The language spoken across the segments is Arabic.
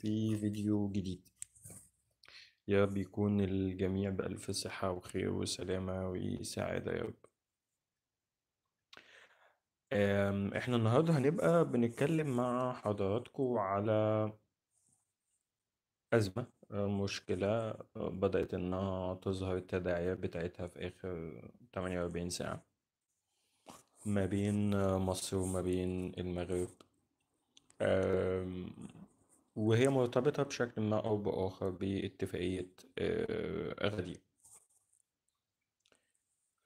في فيديو جديد. يا رب يكون الجميع بألف صحة وخير وسلامة وسعادة يا رب. احنا النهاردة هنبقى بنتكلم مع حضراتكم على أزمة، مشكلة، بدأت إنها تظهر التداعيات بتاعتها في آخر 48 ساعة ما بين مصر وما بين المغرب. آم، وهي مرتبطة بشكل ما أو بآخر باتفاقية أغادير.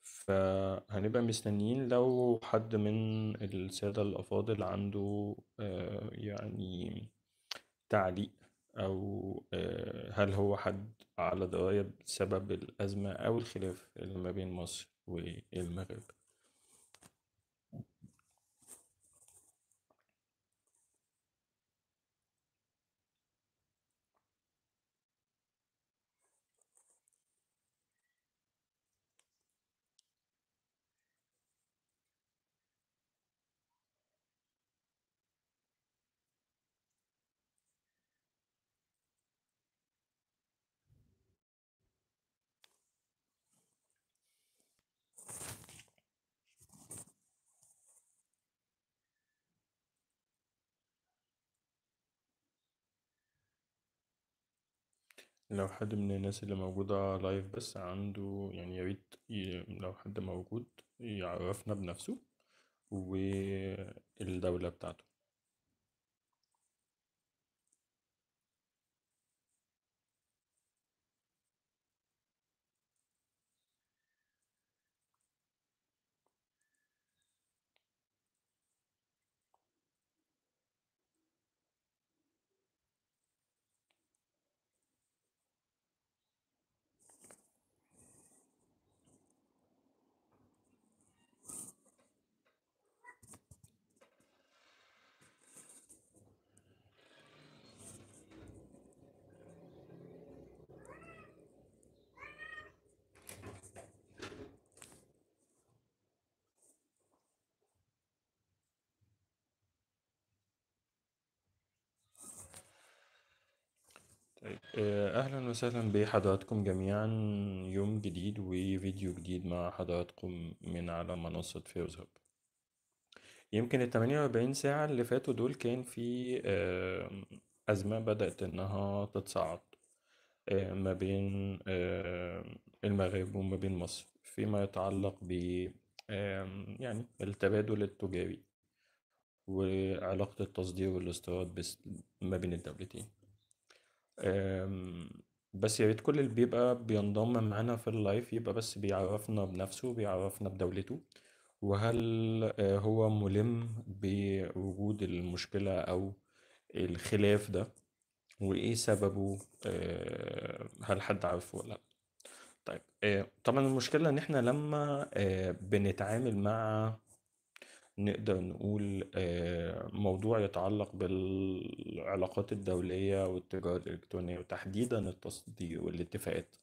فهنبقى مستنيين لو حد من السادة الأفاضل عنده يعني تعليق، أو هل هو حد على دراية بسبب الأزمة أو الخلاف اللي ما بين مصر والمغرب. لو حد من الناس اللي موجودة لايف بس عنده، يعني يا ريت لو حد موجود يعرفنا بنفسه والدولة بتاعته. طيب، أهلا وسهلا بحضراتكم جميعا. يوم جديد وفيديو جديد مع حضراتكم من على منصة فيروز هاب. يمكن ال48 ساعة اللي فاتوا دول كان في أزمة بدأت إنها تتصاعد ما بين المغرب وما بين مصر فيما يتعلق ب يعني التبادل التجاري وعلاقة التصدير والاستيراد ما بين الدولتين. أم، بس يا ريت كل اللي بيبقى بينضم معانا في اللايف يبقى بس بيعرفنا بنفسه، بيعرفنا بدولته، وهل هو ملم بوجود المشكلة أو الخلاف ده، وإيه سببه. هل حد عارفه ولا لأ؟ طيب، طبعا المشكلة إن إحنا لما بنتعامل مع، نقدر نقول، موضوع يتعلق بالعلاقات الدولية والتجارة الإلكترونية وتحديدا التصدير والاتفاقات،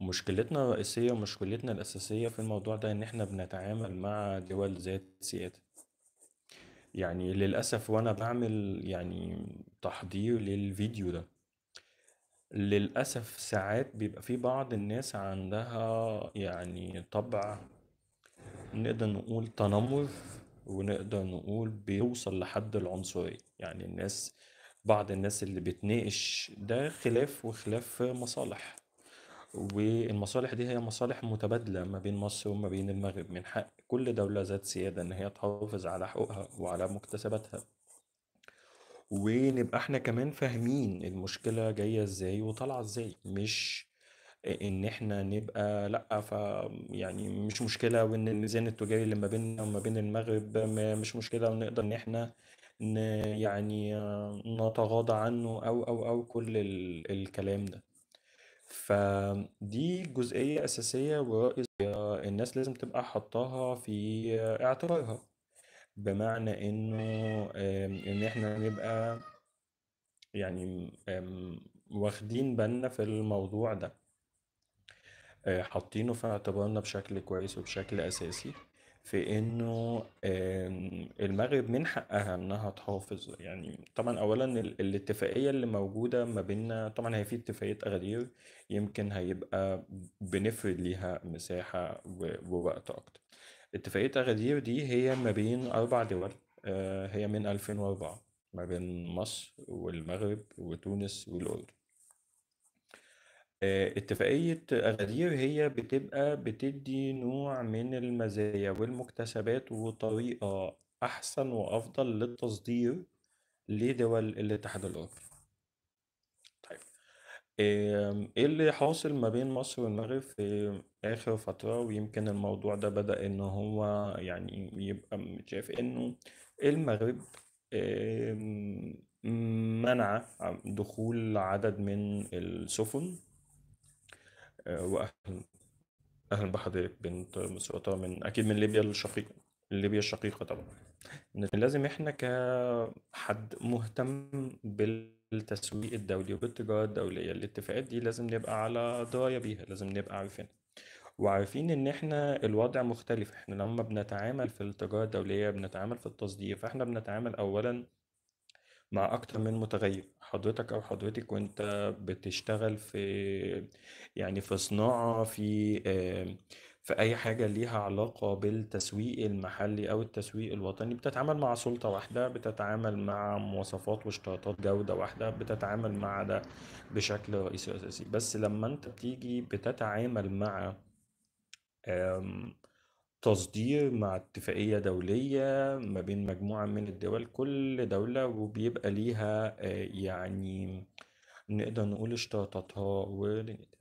مشكلتنا الرئيسية ومشكلتنا الأساسية في الموضوع ده إن إحنا بنتعامل مع دول ذات سيادة. يعني للأسف وأنا بعمل يعني تحضير للفيديو ده، للأسف ساعات بيبقى في بعض الناس عندها يعني طبع، نقدر نقول تنمر، ونقدر نقول بيوصل لحد العنصرية. يعني بعض الناس اللي بتناقش ده خلاف وخلاف مصالح، والمصالح دي هي مصالح متبادلة ما بين مصر وما بين المغرب. من حق كل دولة ذات سيادة إن هي تحافظ على حقوقها وعلى مكتسباتها، ونبقى احنا كمان فاهمين المشكلة جاية ازاي وطالعة ازاي. مش ان احنا نبقى لا يعني مش مشكلة، وان الميزان التجاري اللي ما بيننا وما بين المغرب مش مشكلة، ونقدر ان احنا ن يعني نتغاضى عنه او كل الكلام ده. فدي جزئية أساسية ورئيسية الناس لازم تبقى حطاها في اعتبارها، بمعنى انه ان احنا نبقى يعني واخدين بالنا في الموضوع ده، حاطينه في اعتبارنا بشكل كويس وبشكل أساسي. في انه المغرب من حقها انها تحافظ. يعني طبعا اولا الاتفاقيه اللي موجوده ما بيننا، طبعا هي في اتفاقيه اغادير يمكن هيبقى بنفرد ليها مساحه ووقت اكتر. اتفاقيه اغادير دي هي ما بين 4 دول. هي من 2004 ما بين مصر والمغرب وتونس والأردن. اتفاقية أغادير هي بتبقى بتدي نوع من المزايا والمكتسبات وطريقة أحسن وأفضل للتصدير لدول الاتحاد الأوروبي. طيب، إيه اللي حاصل ما بين مصر والمغرب في آخر فترة؟ ويمكن الموضوع ده بدأ إن هو يعني يبقى شايف إنه المغرب آم، منع دخول عدد من السفن. وأهل بحضرتك بنت مسقطة من أكيد من ليبيا الشقيقة. ليبيا الشقيقة طبعا. إن لازم إحنا كحد مهتم بالتسويق الدولي وبالتجارة الدولية، الاتفاقات دي لازم نبقى على دراية بيها، لازم نبقى عارفين وعارفين إن إحنا الوضع مختلف. إحنا لما بنتعامل في التجارة الدولية بنتعامل في التصدير، فإحنا بنتعامل أولا مع أكتر من متغير. حضرتك أو حضرتك وأنت بتشتغل في يعني في صناعة، في أي حاجة ليها علاقة بالتسويق المحلي أو التسويق الوطني، بتتعامل مع سلطة واحدة، بتتعامل مع مواصفات واشتراطات جودة واحدة، بتتعامل مع ده بشكل رئيسي أساسي. بس لما أنت بتيجي بتتعامل مع تصدير مع اتفاقية دولية ما بين مجموعة من الدول، كل دولة وبيبقى ليها يعني نقدر نقول اشتراطاتها ودنيتها.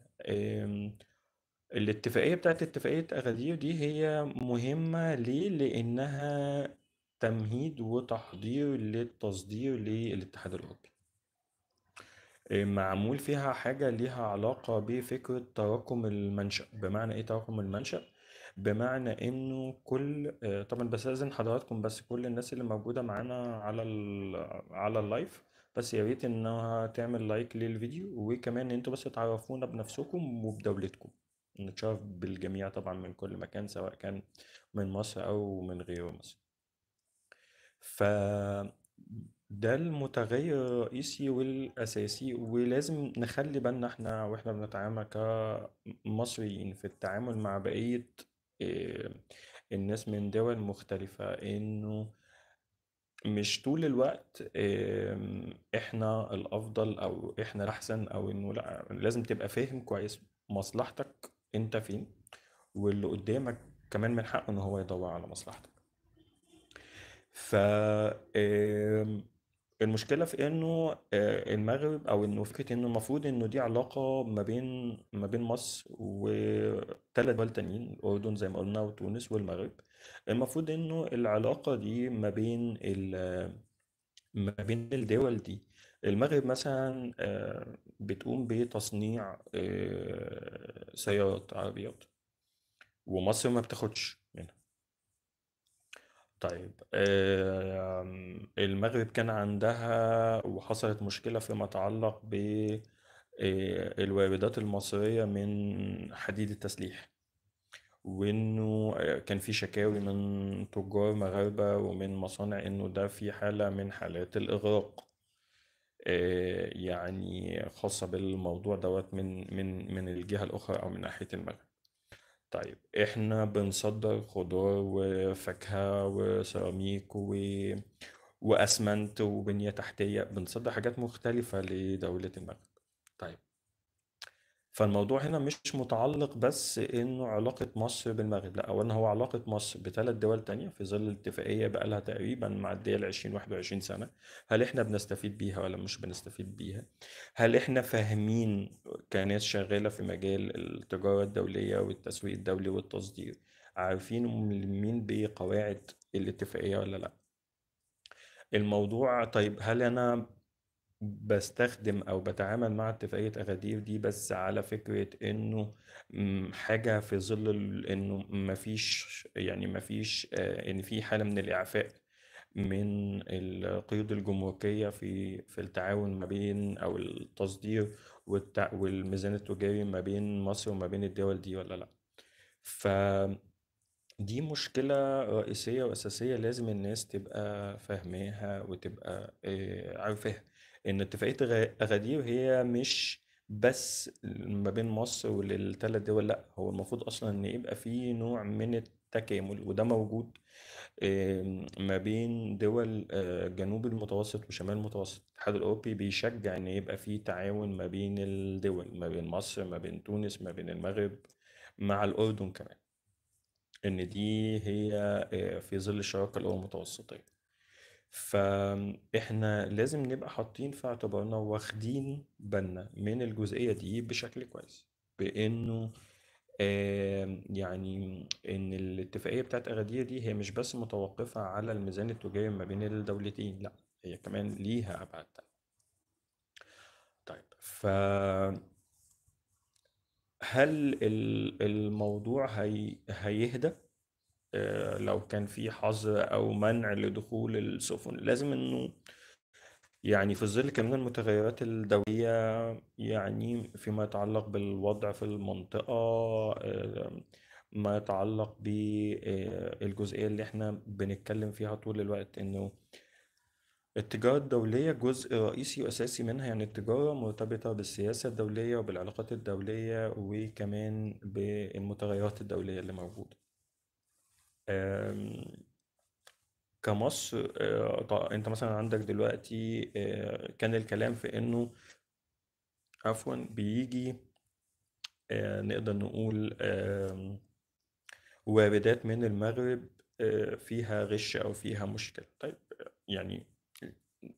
الاتفاقية بتاعت اتفاقية أغادير دي هي مهمة ليه؟ لأنها تمهيد وتحضير للتصدير للاتحاد الأوروبي. معمول فيها حاجة ليها علاقة بفكرة تراكم المنشأ. بمعنى إيه تراكم المنشأ؟ بمعنى إنه كل طبعا بس لازم حضراتكم، بس كل الناس اللي موجودة معانا على اللايف، بس يا ريت إنها تعمل لايك للفيديو، وكمان إنتوا بس تعرفونا بنفسكم وبدولتكم. نتشرف بالجميع طبعا من كل مكان، سواء كان من مصر أو من غير مصر. ف ده المتغير الرئيسي والأساسي، ولازم نخلي بالنا احنا واحنا بنتعامل كمصريين في التعامل مع بقية آه، الناس من دول مختلفة، انه مش طول الوقت احنا الأفضل أو احنا الأحسن، أو انه لا، لازم تبقى فاهم كويس مصلحتك انت فين، واللي قدامك كمان من حقه ان هو يدور على مصلحتك. ف المشكلة في انه المغرب، او انه فكرة انه المفروض انه دي علاقة ما بين مصر و3 دول تانيين، الاردن زي ما قلنا وتونس والمغرب. المفروض انه العلاقة دي ما بين الدول دي. المغرب مثلا بتقوم بتصنيع سيارات عربيات، ومصر ما بتاخدش منها. طيب، المغرب كان عندها وحصلت مشكلة فيما يتعلق بالواردات المصرية من حديد التسليح، وإنه كان في شكاوي من تجار مغاربة ومن مصانع إنه ده في حالة من حالات الإغراق، يعني خاصة بالموضوع دوت من الجهة الأخرى أو من ناحية المغرب. طيب، احنا بنصدر خضار وفاكهة وسيراميك وأسمنت وبنية تحتية، بنصدر حاجات مختلفة لدولة المغرب. طيب، فالموضوع هنا مش متعلق بس انه علاقة مصر بالمغرب، لا، اولا هو علاقة مصر ب3 دول تانية في ظل الاتفاقية بقالها تقريبا معدية 20 21 سنة. هل احنا بنستفيد بيها ولا مش بنستفيد بيها؟ هل احنا فاهمين كناس شغالة في مجال التجارة الدولية والتسويق الدولي والتصدير، عارفين وملمين بقواعد الاتفاقية ولا لا؟ الموضوع طيب، هل انا بستخدم او بتعامل مع اتفاقية اغادير دي بس على فكرة انه حاجة في ظل انه مفيش ان في حالة من الاعفاء من القيود الجمركية في التعاون ما بين او التصدير والميزان التجاري ما بين مصر وما بين الدول دي ولا لا؟ دي مشكلة رئيسية وأساسية لازم الناس تبقى فاهماها وتبقى عارفاها، إن اتفاقية أغادير هي مش بس ما بين مصر والثلاث دول. لأ، هو المفروض أصلا إن يبقى في نوع من التكامل، وده موجود ما بين دول جنوب المتوسط وشمال المتوسط. الاتحاد الأوروبي بيشجع إن يبقى في تعاون ما بين الدول، ما بين مصر، ما بين تونس، ما بين المغرب، مع الأردن كمان، إن دي هي في ظل الشراكة الأمم المتوسطية. فإحنا لازم نبقى حاطين في اعتبارنا واخدين بالنا من الجزئية دي بشكل كويس، بإنه يعني إن الاتفاقية بتاعت أغادير دي هي مش بس متوقفة على الميزان التجاري ما بين الدولتين، لا، هي كمان ليها أبعاد تانية. طيب، فهل الموضوع هيهدى لو كان في حظر او منع لدخول السفن؟ لازم انه يعني في ظل كمان المتغيرات الدولية، يعني فيما يتعلق بالوضع في المنطقة، ما يتعلق بالجزئية اللي احنا بنتكلم فيها طول الوقت، انه التجارة الدولية جزء رئيسي وأساسي منها. يعني التجارة مرتبطة بالسياسة الدولية وبالعلاقات الدولية وكمان بالمتغيرات الدولية اللي موجودة. آم، كمصر انت مثلا عندك دلوقتي كان الكلام في انه عفوا بيجي نقدر نقول واردات من المغرب فيها غش او فيها مشكلة. طيب يعني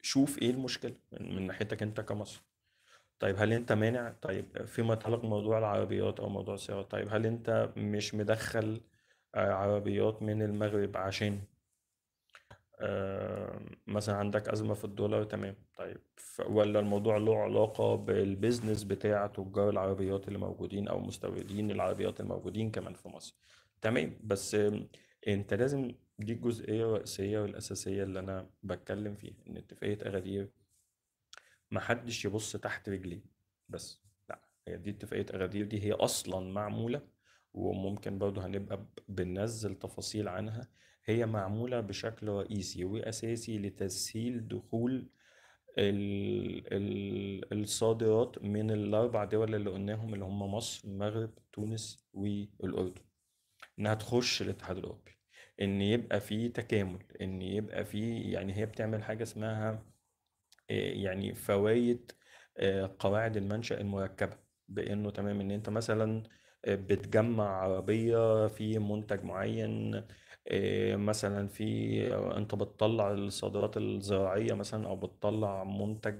شوف ايه المشكلة من ناحيتك انت كمصر. طيب هل انت مانع؟ طيب فيما يتعلق بموضوع العربيات او موضوع السيارات، طيب هل انت مش مدخل عربيات من المغرب عشان مثلا عندك أزمة في الدولار؟ تمام. طيب ولا الموضوع له علاقة بالبيزنس بتاع تجار العربيات اللي موجودين أو مستوردين العربيات الموجودين كمان في مصر؟ تمام. بس أنت لازم، دي الجزئية الرئيسية والأساسية اللي أنا بتكلم فيها، إن اتفاقية أغادير محدش يبص تحت رجليه بس. لا، هي دي اتفاقية أغادير دي هي أصلا معمولة، وممكن برضه هنبقى بننزل تفاصيل عنها. هي معمولة بشكل رئيسي وأساسي لتسهيل دخول الصادرات من الأربع دول اللي قلناهم، اللي هم مصر، المغرب، تونس، والأردن، إنها تخش الاتحاد الأوروبي، إن يبقى في تكامل، إن يبقى في، يعني هي بتعمل حاجة اسمها يعني فوائد قواعد المنشأ المركبة. بأنه تمام إن أنت مثلا بتجمع عربية في منتج معين، مثلا في أنت بتطلع الصادرات الزراعية مثلا، أو بتطلع منتج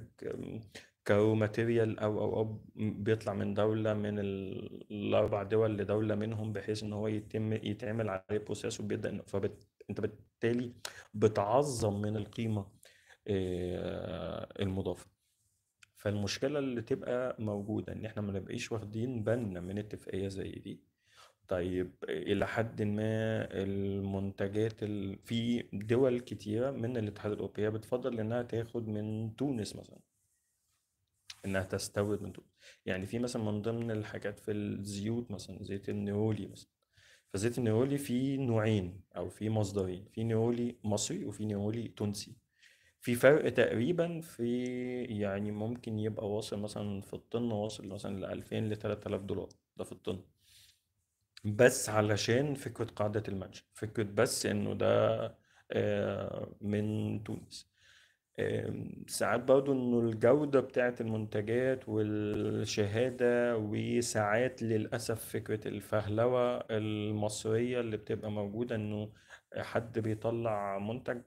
كرو ماتيريال أو بيطلع من دولة من الأربع دول لدولة منهم، بحيث إن هو يتعمل عليه بروسيس وبيبدأ أنت بالتالي بتعظم من القيمة المضافة. فالمشكلة اللي تبقى موجودة إن إحنا ما نبقيش واخدين بالنا من اتفاقية زي دي. طيب إلى حد ما المنتجات في دول كتيرة من الاتحاد الأوروبي هي بتفضل إنها تاخد من تونس مثلا، إنها تستورد من تونس. يعني في مثلا من ضمن الحاجات في الزيوت مثلا زيت النيولي مثلا. فزيت النيولي في نوعين أو في مصدرين، في نيولي مصري وفي نيولي تونسي. في فرق تقريبا في، يعني ممكن يبقى واصل مثلا في الطن، واصل مثلا ل 2000 ل 3000 دولار، ده في الطن. بس علشان فكرة قاعدة المنشأ، فكرة بس انه ده من تونس. ساعات برضو انه الجودة بتاعت المنتجات والشهادة، وساعات للأسف فكرة الفهلوة المصرية اللي بتبقى موجودة، انه حد بيطلع منتج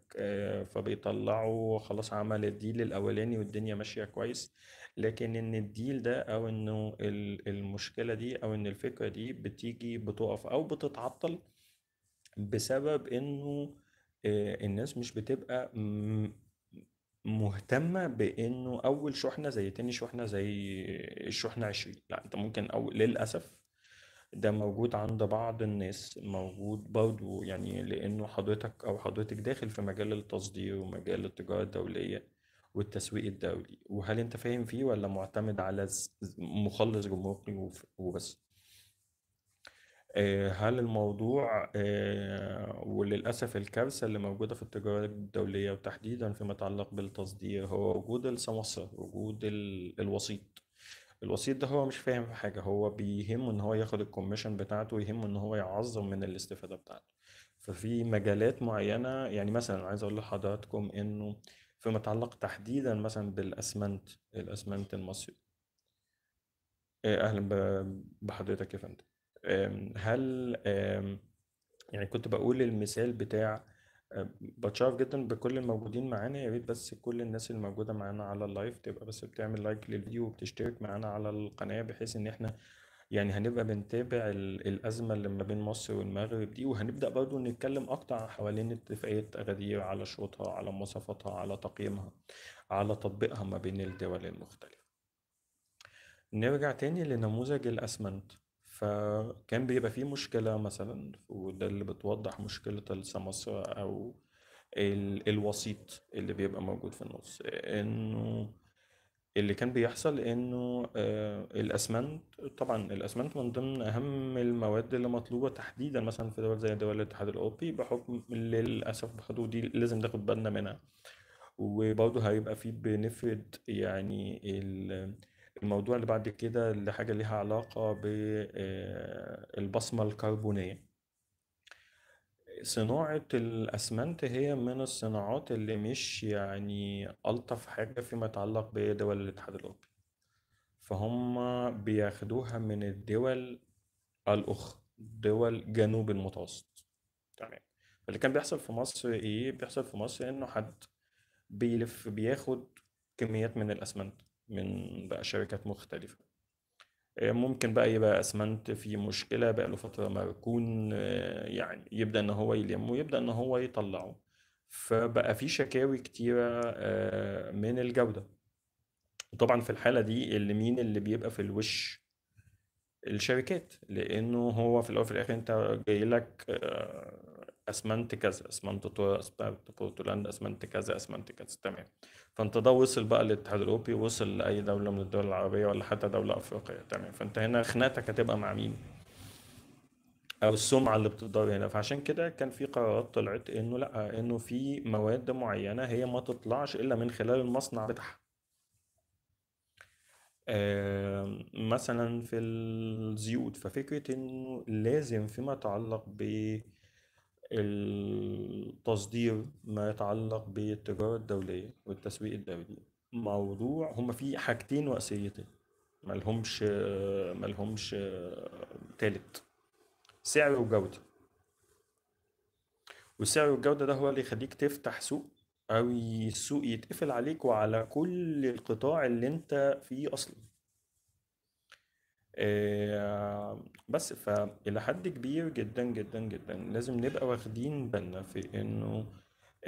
فبيطلعه خلاص، عمل الديل الأولاني والدنيا ماشية كويس، لكن ان الديل ده او انه المشكلة دي او ان الفكرة دي بتيجي بتقف او بتتعطل بسبب انه الناس مش بتبقى مهتمة بانه اول شحنة زي تاني شحنة زي الشحنة 20. لا، انت ممكن للأسف ده موجود عند بعض الناس، موجود برضو، يعني لانه حضرتك او حضرتك داخل في مجال التصدير ومجال التجارة الدولية والتسويق الدولي. وهل انت فاهم فيه ولا معتمد على مخلص جمركي وبس؟ هل الموضوع وللأسف الكارثة اللي موجودة في التجارة الدولية وتحديدا فيما يتعلق بالتصدير هو وجود السمسرة، وجود الوسيط. الوسيط ده هو مش فاهم في حاجة، هو بيهمه ان هو ياخد الكوميشن بتاعته، ويهمه ان هو يعظم من الاستفادة بتاعته. ففي مجالات معينة، يعني مثلا عايز اقول لحضراتكم انه فيما يتعلق تحديدا مثلا بالاسمنت، الاسمنت المصري. اهلا بحضرتك يا فندم. هل يعني كنت بقول المثال بتاع بتشرف جدا بكل الموجودين معانا. يا ريت بس كل الناس اللي موجودة معانا على اللايف تبقى بس بتعمل لايك للفيديو وبتشترك معانا على القناة، بحيث ان احنا يعني هنبقى بنتابع الأزمة اللي ما بين مصر والمغرب دي، وهنبدأ برضو نتكلم أكتر حوالين اتفاقية أغادير، على شروطها، على مواصفاتها، على تقييمها، على تطبيقها ما بين الدول المختلفة. نرجع تاني لنموذج الأسمنت. فكان بيبقى فيه مشكلة مثلا، وده اللي بتوضح مشكلة السمسرة أو الوسيط اللي بيبقى موجود في النص. إنه اللي كان بيحصل إنه الأسمنت، طبعا الأسمنت من ضمن أهم المواد اللي مطلوبة تحديدا مثلا في دول زي دول الاتحاد الأوروبي، بحكم للأسف برضه دي لازم ناخد بالنا منها. وبرضه هيبقى فيه بنفرد يعني الموضوع اللي بعد كده لحاجة ليها علاقة بالبصمة الكربونية. صناعة الأسمنت هي من الصناعات اللي مش يعني ألطف حاجة فيما يتعلق بدول الاتحاد الأوروبي. فهم بياخدوها من الدول الأخرى، دول جنوب المتوسط. تمام. فاللي كان بيحصل في مصر إيه؟ بيحصل في مصر إنه حد بيلف بياخد كميات من الأسمنت من بقى شركات مختلفة. ممكن بقى يبقى أسمنت فيه مشكلة بقى له فترة مركون، يعني يبدأ إن هو يلمه ويبدأ إن هو يطلعه. فبقى في شكاوي كتيرة من الجودة. طبعا في الحالة دي اللي مين اللي بيبقى في الوش؟ الشركات، لانه هو في الاول وفي الاخر انت جاي لك اسمنت كذا، اسمنت طور، اسمنت بورتلاند، اسمنت كذا، اسمنت كذا. تمام. فانت ده وصل بقى للاتحاد الاوروبي، وصل لاي دوله من الدول العربيه ولا حتى دوله افريقيه. تمام. فانت هنا خناقتك هتبقى مع مين؟ او السمعه اللي بتضر هنا. فعشان كده كان في قرارات طلعت انه لا، انه في مواد معينه هي ما تطلعش الا من خلال المصنع بتاعها. مثلا في الزيوت، ففكرة انه لازم فيما يتعلق بالتصدير، ما يتعلق بالتجارة الدولية والتسويق الدولي، موضوع هما في حاجتين رئيسيتين، ملهمش تالت: سعر وجودة. والسعر والجودة ده هو اللي يخليك تفتح سوق، أو السوق يتقفل عليك وعلى كل القطاع اللي انت فيه أصلا. بس فإلى حد كبير جدا جدا جدا لازم نبقى واخدين بالنا في إنه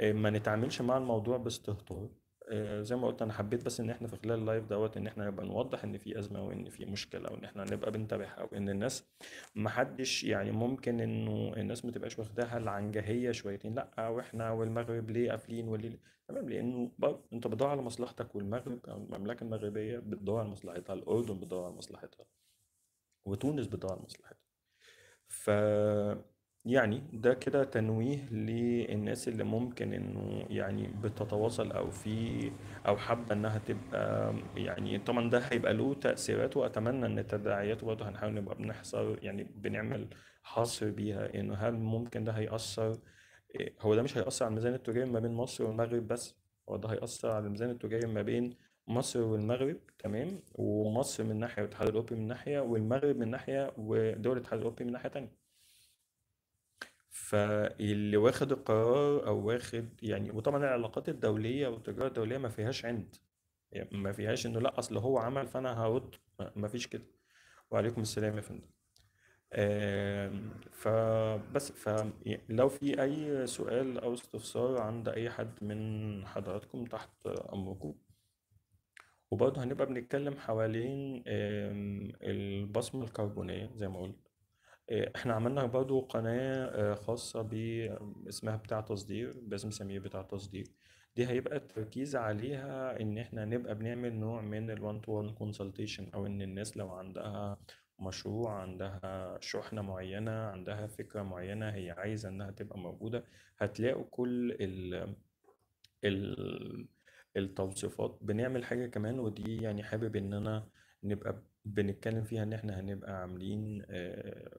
ما نتعاملش مع الموضوع باستهتار. زي ما قلت، أنا حبيت بس إن إحنا في خلال اللايف دوت إن إحنا نبقى نوضح إن في أزمة وإن في مشكلة، وإن إحنا نبقى بنتابعها، أو إن الناس محدش يعني ممكن إنه الناس ما تبقاش واخداها العنجهية شويتين. لأ، وإحنا والمغرب ليه قافلين وليه؟ تمام، لأنه أنت بتدور على مصلحتك، والمغرب أو المملكة المغربية بتدور على مصلحتها، الأردن بتدور على مصلحتها، وتونس بتدور على مصلحتها. ف يعني ده كده تنويه للناس اللي ممكن انه يعني بتتواصل او في او حابه انها تبقى، يعني طبعا ده هيبقى له تأثيرات، واتمنى ان تداعياته برضه هنحاول نبقى بنحصر، يعني بنعمل حصر بيها، انه هل ممكن ده هيأثر. هو ده مش هيأثر على الميزان التجاري ما بين مصر والمغرب بس، هو ده هيأثر على الميزان التجاري ما بين مصر والمغرب. تمام. ومصر من ناحية والاتحاد الأوروبي من ناحية، والمغرب من ناحية ودول الاتحاد الأوروبي من ناحية تانية. فاللي واخد القرار أو واخد يعني، وطبعا العلاقات الدولية والتجارة الدولية ما فيهاش عند، يعني ما فيهاش إنه لا أصل هو عمل فأنا هرد، ما فيش كده. وعليكم السلام يا فندم. فبس فلو في أي سؤال أو استفسار عند أي حد من حضراتكم تحت أمركم. وبرضه هنبقى بنتكلم حوالين البصمة الكربونية زي ما قلت. احنا عملنا برضه قناة خاصة اسمها بتاع تصدير، باسم سمير بتاع تصدير. دي هيبقى التركيز عليها ان احنا نبقى بنعمل نوع من الوان تو وان كونسلتيشن، او ان الناس لو عندها مشروع، عندها شحنة معينة، عندها فكرة معينة هي عايزة إنها تبقى موجودة، هتلاقوا كل ال التوصيفات. بنعمل حاجة كمان ودي يعني حابب إن أنا نبقى بنتكلم فيها، إن إحنا هنبقى عاملين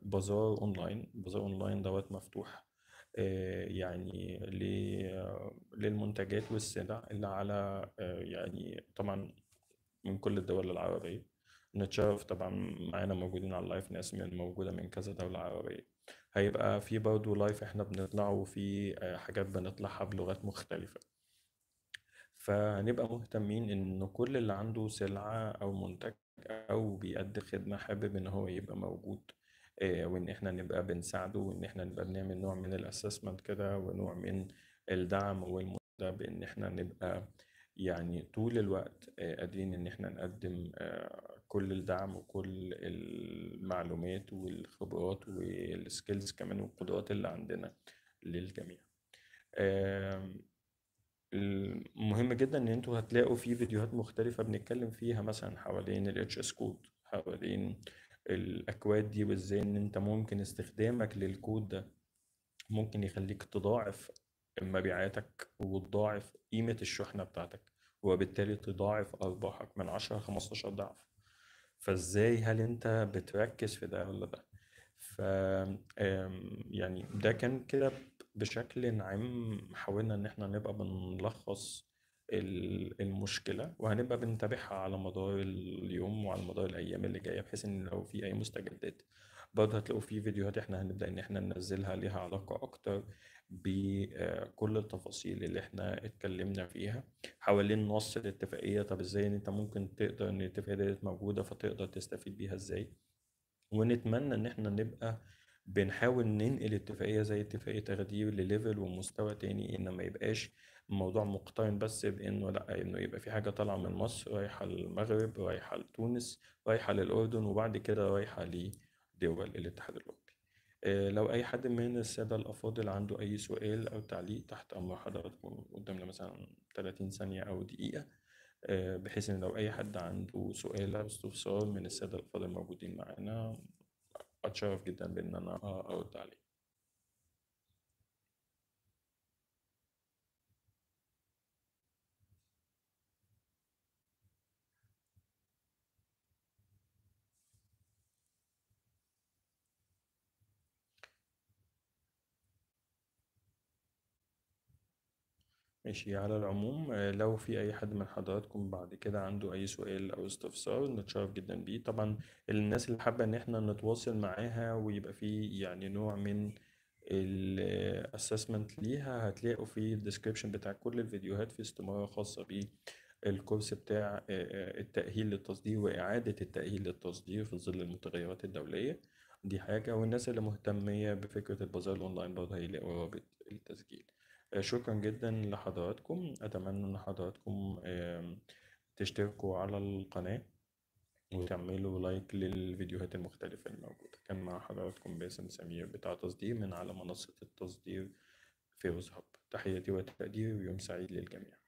بازار أونلاين. بازار أونلاين دوت مفتوح يعني للمنتجات والسلع اللي على يعني طبعا من كل الدول العربية. نتشرف طبعا معانا موجودين على اللايف ناس موجودة من كذا دولة عربية. هيبقى في برضه لايف احنا بنطلعه، وفي حاجات بنطلعها بلغات مختلفة. فنبقى مهتمين ان كل اللي عنده سلعة او منتج او بيقدم خدمة حابب ان هو يبقى موجود، وان احنا نبقى بنساعده، وان احنا نبقى بنعمل نوع من الاسسمنت كده ونوع من الدعم والمساعدة، بان احنا نبقى يعني طول الوقت قادرين ان احنا نقدم كل الدعم وكل المعلومات والخبرات والسكيلز كمان والقدرات اللي عندنا للجميع. آم، المهم جدا ان انتوا هتلاقوا في فيديوهات مختلفة بنتكلم فيها مثلا حوالين ال HS كود، حوالين الاكواد دي، وازاي ان انت ممكن استخدامك للكود ده ممكن يخليك تضاعف مبيعاتك وتضاعف قيمة الشحنة بتاعتك، وبالتالي تضاعف أرباحك من 10 ل 15 ضعف. فازاي هل انت بتركز في ده ولا ده؟ ف يعني ده كان كده بشكل عام، حاولنا ان احنا نبقى بنلخص المشكلة، وهنبقى بنتابعها على مدار اليوم وعلى مدار الأيام اللي جاية، بحيث إن لو في أي مستجدات برضه هتلاقوا في فيديوهات احنا هنبدأ إن احنا ننزلها ليها علاقة أكتر بكل التفاصيل اللي احنا اتكلمنا فيها حوالين نص الاتفاقية. طب ازاي ان انت ممكن تقدر ان الاتفاقية دي موجودة فتقدر تستفيد بيها ازاي. ونتمنى ان احنا نبقى بنحاول ننقل اتفاقية زي اتفاقية تغدير لليفل ومستوى تاني، ان ما يبقاش الموضوع مقترن بس بانه لا، انه يبقى في حاجة طالعة من مصر رايحة المغرب، رايحة لتونس، رايحة للأردن، وبعد كده رايحة لدول الاتحاد الأوروبي. لو أي حد من السادة الأفاضل عنده أي سؤال أو تعليق، تحت أمر حضراتكم. قدامنا مثلا 30 ثانية أو دقيقة، بحيث إن لو أي حد عنده سؤال أو استفسار من السادة الأفاضل الموجودين معانا، أتشرف جدا بإن أنا أرد عليه. ماشي. على العموم لو في أي حد من حضراتكم بعد كده عنده أي سؤال أو استفسار، نتشرف جدا بيه طبعا. الناس اللي حابة إن احنا نتواصل معاها ويبقى في يعني نوع من الاسسمنت ليها، هتلاقوا في الديسكريبشن بتاع كل الفيديوهات في استمارة خاصة بالكورس بتاع التأهيل للتصدير وإعادة التأهيل للتصدير في ظل المتغيرات الدولية. دي حاجة. والناس اللي مهتمية بفكرة البازار الأونلاين برضه هيلاقوا رابط التسجيل. شكرا جدا لحضراتكم. أتمنى إن حضراتكم تشتركوا على القناة وتعملوا لايك للفيديوهات المختلفة الموجودة. كان مع حضراتكم باسم سمير بتاع تصدير من على منصة التصدير فيروز هاب. تحياتي وتقديري ويوم سعيد للجميع.